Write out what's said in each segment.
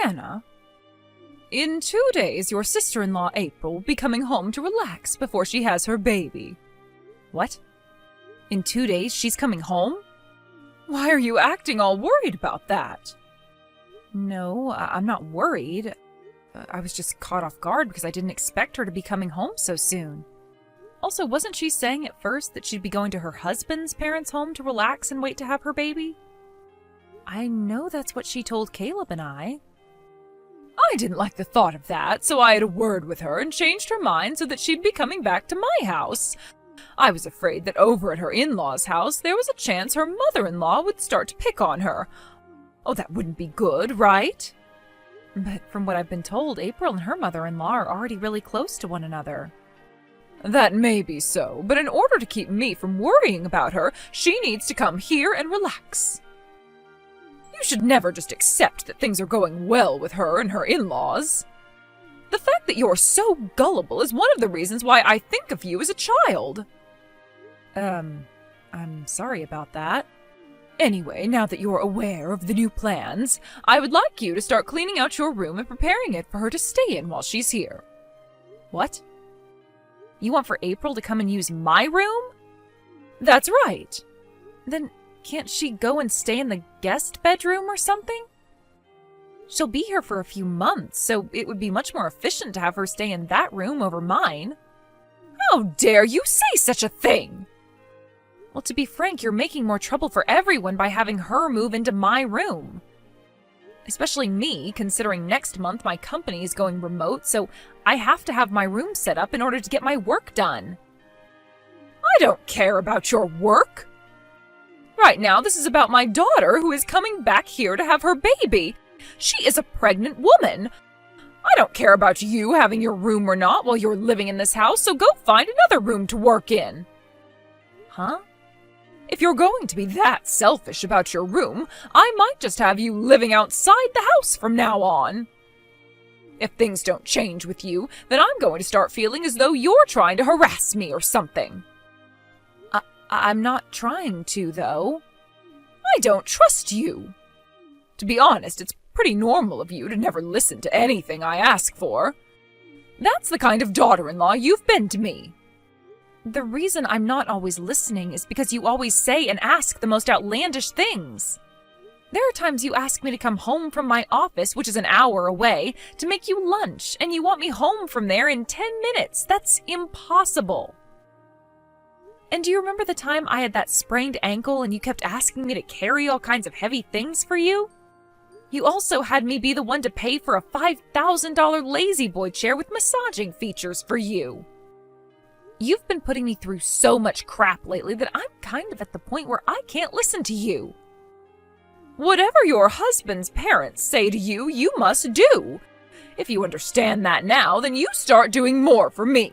Anna, in 2 days your sister-in-law April will be coming home to relax before she has her baby. What? In 2 days she's coming home? Why are you acting all worried about that? No, I'm not worried. I was just caught off guard because I didn't expect her to be coming home so soon. Also, wasn't she saying at first that she'd be going to her husband's parents' home to relax and wait to have her baby? I know that's what she told Caleb and I. I didn't like the thought of that, so I had a word with her and changed her mind so that she'd be coming back to my house. I was afraid that over at her in-laws' house there was a chance her mother-in-law would start to pick on her. Oh, that wouldn't be good, right? But from what I've been told, April and her mother-in-law are already really close to one another. That may be so, but in order to keep me from worrying about her, she needs to come here and relax. You should never just accept that things are going well with her and her in-laws. The fact that you're so gullible is one of the reasons why I think of you as a child. I'm sorry about that. Anyway, now that you're aware of the new plans, I would like you to start cleaning out your room and preparing it for her to stay in while she's here. What? You want for April to come and use my room? That's right. Then can't she go and stay in the guest bedroom or something? She'll be here for a few months, so it would be much more efficient to have her stay in that room over mine. How dare you say such a thing? Well, to be frank, you're making more trouble for everyone by having her move into my room. Especially me, considering next month my company is going remote, so I have to have my room set up in order to get my work done. I don't care about your work. Right now, this is about my daughter who is coming back here to have her baby. She is a pregnant woman. I don't care about you having your room or not while you're living in this house, so go find another room to work in. Huh? If you're going to be that selfish about your room, I might just have you living outside the house from now on. If things don't change with you, then I'm going to start feeling as though you're trying to harass me or something. I'm not trying to, though. I don't trust you. To be honest, it's pretty normal of you to never listen to anything I ask for. That's the kind of daughter-in-law you've been to me. The reason I'm not always listening is because you always say and ask the most outlandish things. There are times you ask me to come home from my office, which is an hour away, to make you lunch, and you want me home from there in 10 minutes. That's impossible. And do you remember the time I had that sprained ankle and you kept asking me to carry all kinds of heavy things for you? You also had me be the one to pay for a $5,000 lazy boy chair with massaging features for you. You've been putting me through so much crap lately that I'm kind of at the point where I can't listen to you. Whatever your husband's parents say to you, you must do. If you understand that now, then you start doing more for me.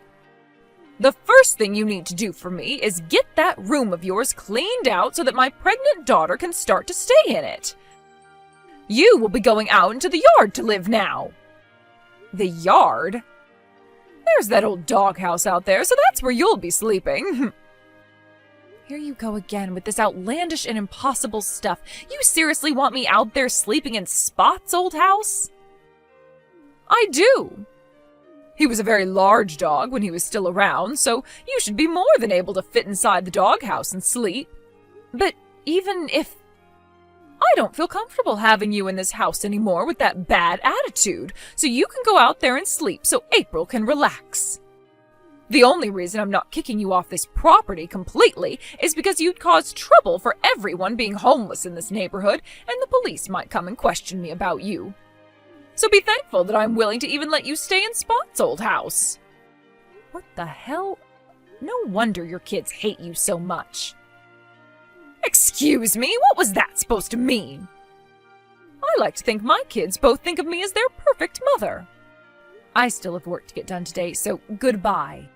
The first thing you need to do for me is get that room of yours cleaned out so that my pregnant daughter can start to stay in it. You will be going out into the yard to live now. The yard? There's that old doghouse out there, so that's where you'll be sleeping. Here you go again with this outlandish and impossible stuff. You seriously want me out there sleeping in Spot's old house? I do. He was a very large dog when he was still around, so you should be more than able to fit inside the doghouse and sleep. But even if... I don't feel comfortable having you in this house anymore with that bad attitude, so you can go out there and sleep so April can relax. The only reason I'm not kicking you off this property completely is because you'd cause trouble for everyone being homeless in this neighborhood, and the police might come and question me about you. So be thankful that I'm willing to even let you stay in Spot's old house. What the hell? No wonder your kids hate you so much. Excuse me, what was that supposed to mean? I like to think my kids both think of me as their perfect mother. I still have work to get done today, so goodbye.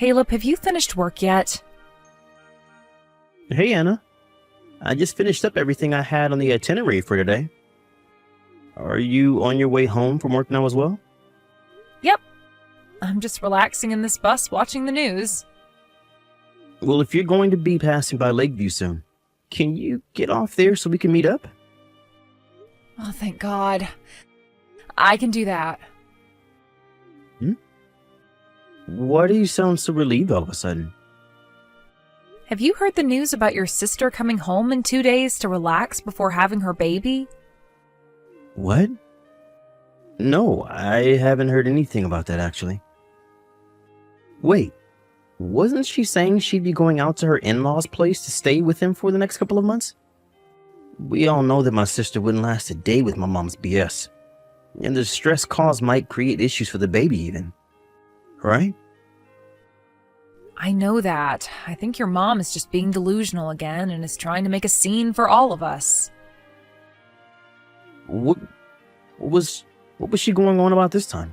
Caleb, have you finished work yet? Hey, Anna. I just finished up everything I had on the itinerary for today. Are you on your way home from work now as well? Yep. I'm just relaxing in this bus watching the news. Well, if you're going to be passing by Lakeview soon, Can you get off there so we can meet up? Oh, thank God. I can do that. Why do you sound so relieved all of a sudden? Have you heard the news about your sister coming home in 2 days to relax before having her baby? What? No, I haven't heard anything about that actually. Wait, wasn't she saying she'd be going out to her in-laws' place to stay with them for the next couple of months? We all know that my sister wouldn't last a day with my mom's BS. And the stress caused might create issues for the baby even. Right? I know that. I think your mom is just being delusional again and is trying to make a scene for all of us. What was she going on about this time?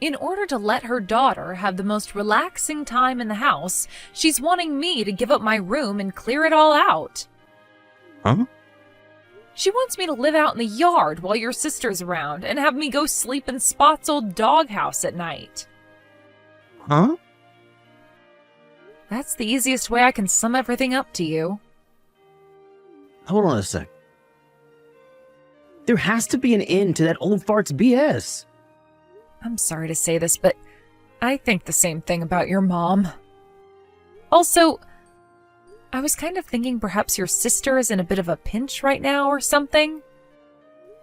In order to let her daughter have the most relaxing time in the house, she's wanting me to give up my room and clear it all out. Huh? She wants me to live out in the yard while your sister's around and have me go sleep in Spot's old doghouse at night. Huh? That's the easiest way I can sum everything up to you. Hold on a sec. There has to be an end to that old fart's BS. I'm sorry to say this, but I think the same thing about your mom. Also, I was kind of thinking perhaps your sister is in a bit of a pinch right now or something.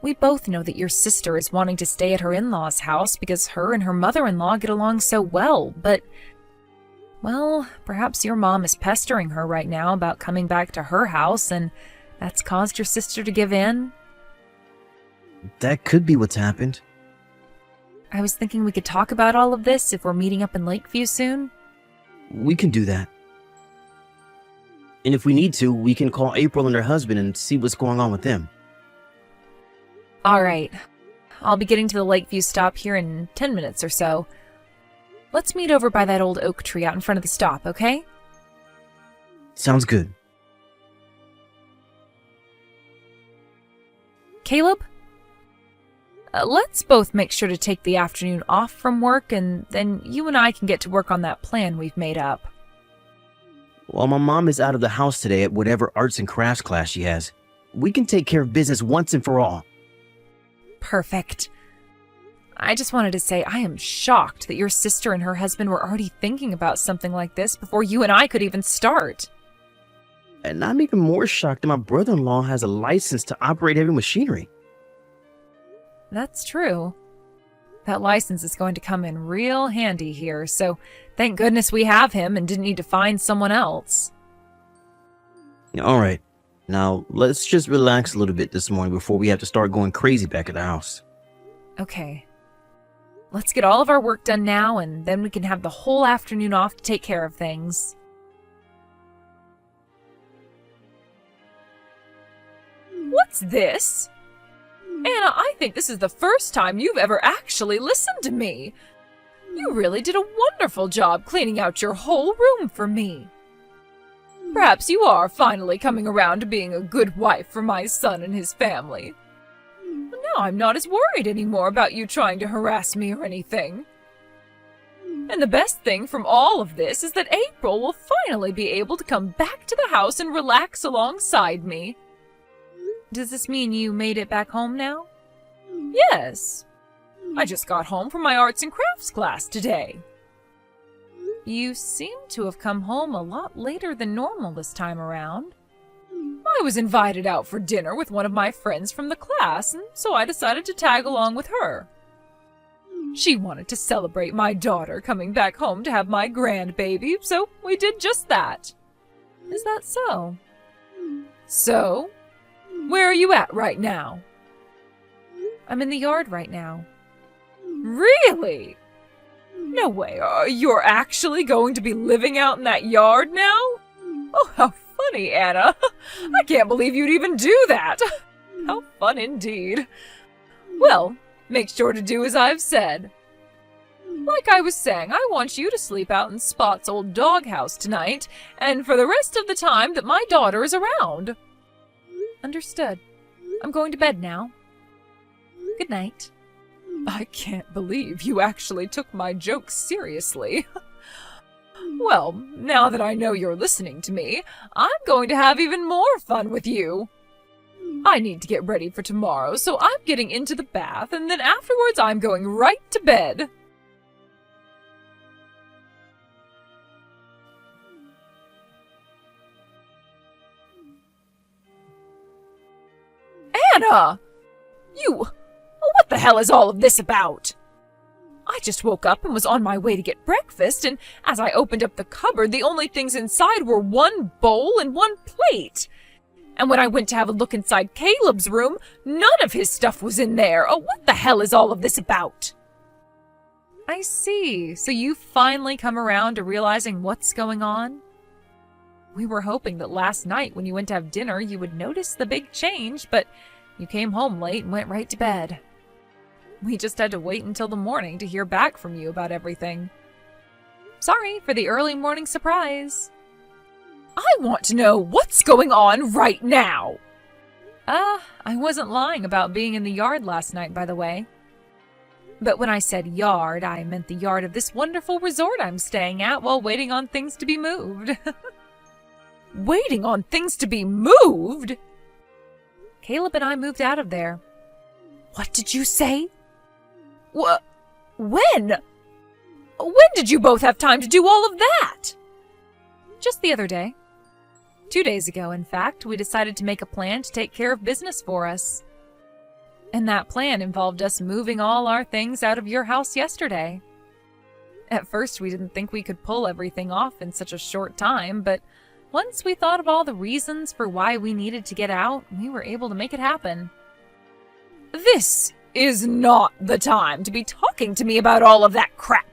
We both know that your sister is wanting to stay at her in-laws' house because her and her mother-in-law get along so well, but, well, perhaps your mom is pestering her right now about coming back to her house, and that's caused your sister to give in. That could be what's happened. I was thinking we could talk about all of this if we're meeting up in Lakeview soon. We can do that. And if we need to, we can call April and her husband and see what's going on with them. All right. I'll be getting to the Lakeview stop here in 10 minutes or so. Let's meet over by that old oak tree out in front of the stop, okay? Sounds good. Caleb? Let's both make sure to take the afternoon off from work, and then you and I can get to work on that plan we've made up. While my mom is out of the house today at whatever arts and crafts class she has, we can take care of business once and for all. Perfect. I just wanted to say I am shocked that your sister and her husband were already thinking about something like this before you and I could even start. And I'm even more shocked that my brother-in-law has a license to operate heavy machinery. That's true. That license is going to come in real handy here, so thank goodness we have him and didn't need to find someone else. Alright, now let's just relax a little bit this morning before we have to start going crazy back at the house. Okay. Let's get all of our work done now, and then we can have the whole afternoon off to take care of things. What's this? Anna, I think this is the first time you've ever actually listened to me. You really did a wonderful job cleaning out your whole room for me. Perhaps you are finally coming around to being a good wife for my son and his family. Now I'm not as worried anymore about you trying to harass me or anything. And the best thing from all of this is that April will finally be able to come back to the house and relax alongside me. Does this mean you made it back home now? Yes. I just got home from my arts and crafts class today. You seem to have come home a lot later than normal this time around. I was invited out for dinner with one of my friends from the class, and so I decided to tag along with her. She wanted to celebrate my daughter coming back home to have my grandbaby, so we did just that. Is that so? So, where are you at right now? I'm in the yard right now. Really? No way, you're actually going to be living out in that yard now? Oh, how funny, Anna. I can't believe you'd even do that. How fun indeed. Well, make sure to do as I've said. Like I was saying, I want you to sleep out in Spot's old doghouse tonight, and for the rest of the time that my daughter is around. Understood. I'm going to bed now. Good night. I can't believe you actually took my joke seriously. Well, now that I know you're listening to me, I'm going to have even more fun with you. I need to get ready for tomorrow, so I'm getting into the bath, and then afterwards I'm going right to bed. Anna! What the hell is all of this about? I just woke up and was on my way to get breakfast, and as I opened up the cupboard, the only things inside were one bowl and one plate. And when I went to have a look inside Caleb's room, none of his stuff was in there. Oh, what the hell is all of this about? I see. So you finally come around to realizing what's going on? We were hoping that last night when you went to have dinner, you would notice the big change, but you came home late and went right to bed. We just had to wait until the morning to hear back from you about everything. Sorry for the early morning surprise. I want to know what's going on right now. I wasn't lying about being in the yard last night, by the way. But when I said yard, I meant the yard of this wonderful resort I'm staying at while waiting on things to be moved. Waiting on things to be moved? Caleb and I moved out of there. What did you say? When? When did you both have time to do all of that? Just the other day. 2 days ago, in fact, we decided to make a plan to take care of business for us. And that plan involved us moving all our things out of your house yesterday. At first, we didn't think we could pull everything off in such a short time, but once we thought of all the reasons for why we needed to get out, we were able to make it happen. This is not the time to be talking to me about all of that crap.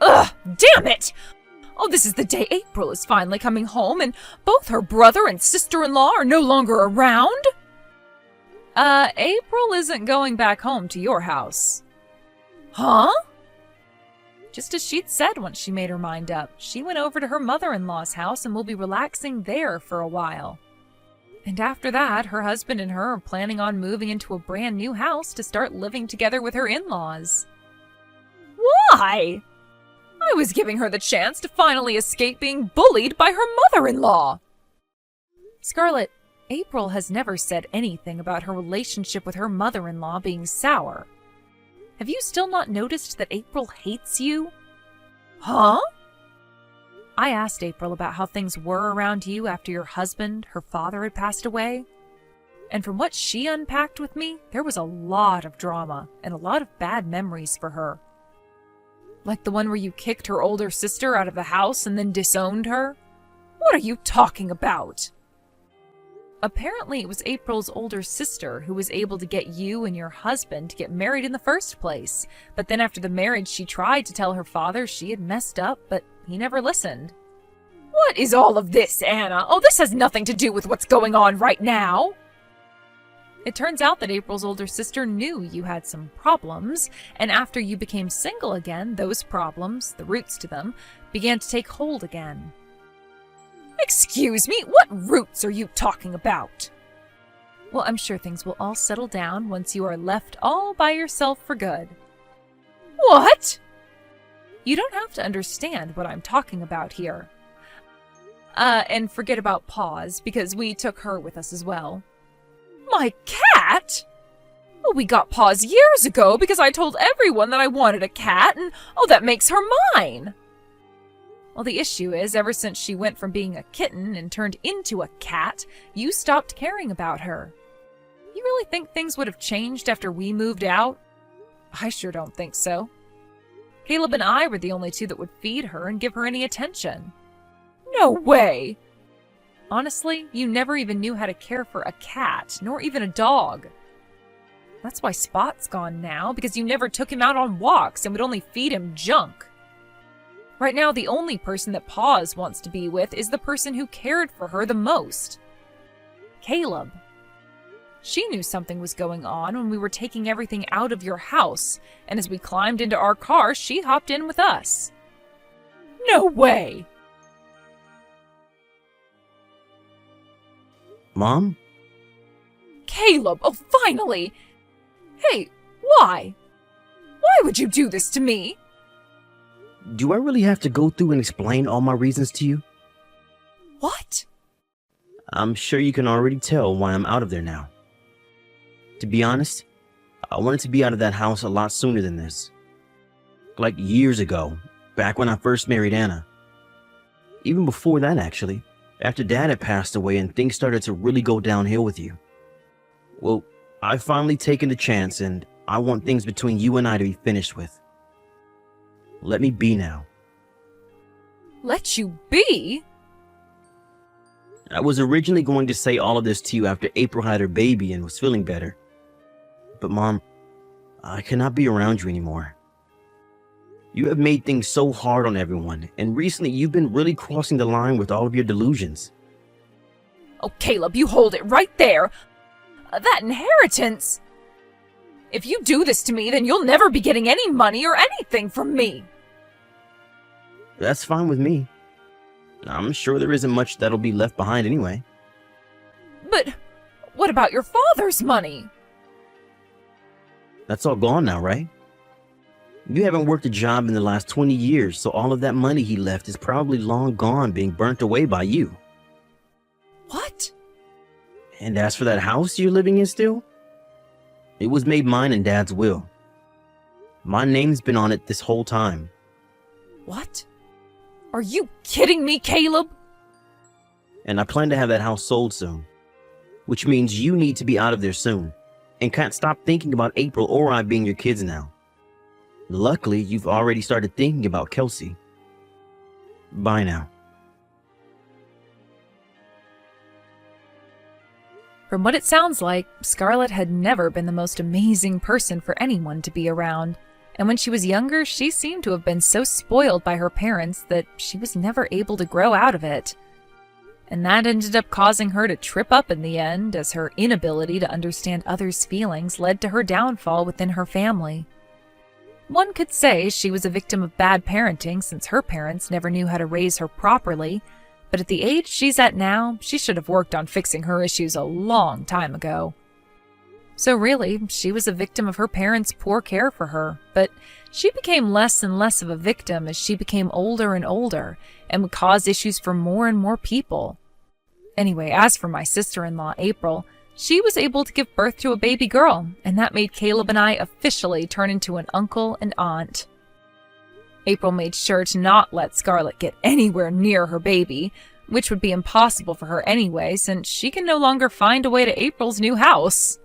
Ugh, damn it! Oh, this is the day April is finally coming home, and both her brother and sister-in-law are no longer around? April isn't going back home to your house. Huh? Just as she'd said once she made her mind up, she went over to her mother-in-law's house and will be relaxing there for a while. And after that, her husband and her are planning on moving into a brand new house to start living together with her in-laws. Why? I was giving her the chance to finally escape being bullied by her mother-in-law. Scarlett, April has never said anything about her relationship with her mother-in-law being sour. Have you still not noticed that April hates you? Huh? I asked April about how things were around you after your husband, her father, had passed away. And from what she unpacked with me, there was a lot of drama and a lot of bad memories for her. Like the one where you kicked her older sister out of the house and then disowned her? What are you talking about? Apparently, it was April's older sister who was able to get you and your husband to get married in the first place. But then after the marriage, she tried to tell her father she had messed up, but he never listened. What is all of this, Anna? Oh, this has nothing to do with what's going on right now. It turns out that April's older sister knew you had some problems, and after you became single again, those problems, the roots to them, began to take hold again. Excuse me, what roots are you talking about? Well, I'm sure things will all settle down once you are left all by yourself for good. What? You don't have to understand what I'm talking about here. And forget about Paws, because we took her with us as well. My cat? Oh, we got Paws years ago because I told everyone that I wanted a cat, and oh, that makes her mine. Well, the issue is, ever since she went from being a kitten and turned into a cat, you stopped caring about her. You really think things would have changed after we moved out? I sure don't think so. Caleb and I were the only two that would feed her and give her any attention. No way! Honestly, you never even knew how to care for a cat, nor even a dog. That's why Spot's gone now, because you never took him out on walks and would only feed him junk. Right now, the only person that Paws wants to be with is the person who cared for her the most. Caleb. She knew something was going on when we were taking everything out of your house, and as we climbed into our car, she hopped in with us. No way! Mom? Caleb! Oh, finally! Hey, why? Why would you do this to me? do I really have to go through and explain all my reasons to you? What? I'm sure you can already tell why I'm out of there now. To be honest, I wanted to be out of that house a lot sooner than this. Like years ago, back when I first married Anna. Even before that, actually, after Dad had passed away and things started to really go downhill with you. Well, I've finally taken the chance, and I want things between you and I to be finished with. Let me be now. Let you be? I was originally going to say all of this to you after April had her baby and was feeling better. But Mom, I cannot be around you anymore. You have made things so hard on everyone, and recently you've been really crossing the line with all of your delusions. Oh, Caleb, you hold it right there. That inheritance. If you do this to me, then you'll never be getting any money or anything from me. That's fine with me. I'm sure there isn't much that'll be left behind anyway. But what about your father's money? That's all gone now, right? You haven't worked a job in the last 20 years, so all of that money he left is probably long gone, being burnt away by you. What? And as for that house you're living in still, it was made mine in Dad's will. My name's been on it this whole time. What? Are you kidding me, Caleb? And I plan to have that house sold soon, which means you need to be out of there soon, and can't stop thinking about April or I being your kids now. Luckily, you've already started thinking about Kelsey. Bye now. From what it sounds like, Scarlett had never been the most amazing person for anyone to be around. And when she was younger, she seemed to have been so spoiled by her parents that she was never able to grow out of it. And that ended up causing her to trip up in the end, as her inability to understand others' feelings led to her downfall within her family. One could say she was a victim of bad parenting since her parents never knew how to raise her properly, but at the age she's at now, she should have worked on fixing her issues a long time ago. So really, she was a victim of her parents' poor care for her, but she became less and less of a victim as she became older and older and would cause issues for more and more people. Anyway, as for my sister-in-law, April, she was able to give birth to a baby girl, and that made Caleb and I officially turn into an uncle and aunt. April made sure to not let Scarlett get anywhere near her baby, which would be impossible for her anyway, since she can no longer find a way to April's new house.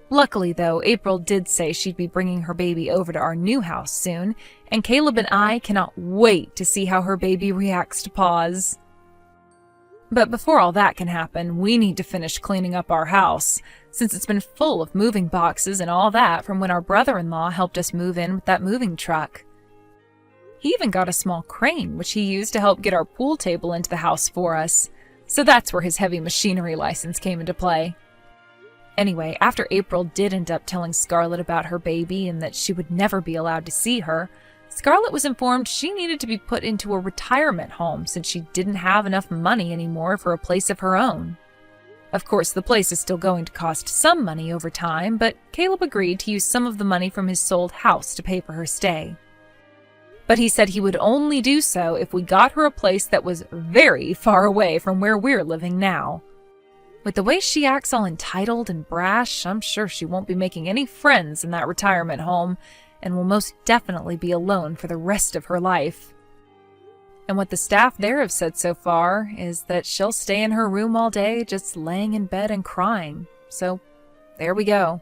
Luckily, though, April did say she'd be bringing her baby over to our new house soon, and Caleb and I cannot wait to see how her baby reacts to Paws. But before all that can happen, we need to finish cleaning up our house, since it's been full of moving boxes and all that from when our brother-in-law helped us move in with that moving truck. He even got a small crane, which he used to help get our pool table into the house for us, so that's where his heavy machinery license came into play. Anyway, after April did end up telling Scarlett about her baby and that she would never be allowed to see her, Scarlett was informed she needed to be put into a retirement home since she didn't have enough money anymore for a place of her own. Of course, the place is still going to cost some money over time, but Caleb agreed to use some of the money from his sold house to pay for her stay. But he said he would only do so if we got her a place that was very far away from where we're living now. With the way she acts all entitled and brash, I'm sure she won't be making any friends in that retirement home, and will most definitely be alone for the rest of her life. And what the staff there have said so far is that she'll stay in her room all day just laying in bed and crying. So, there we go.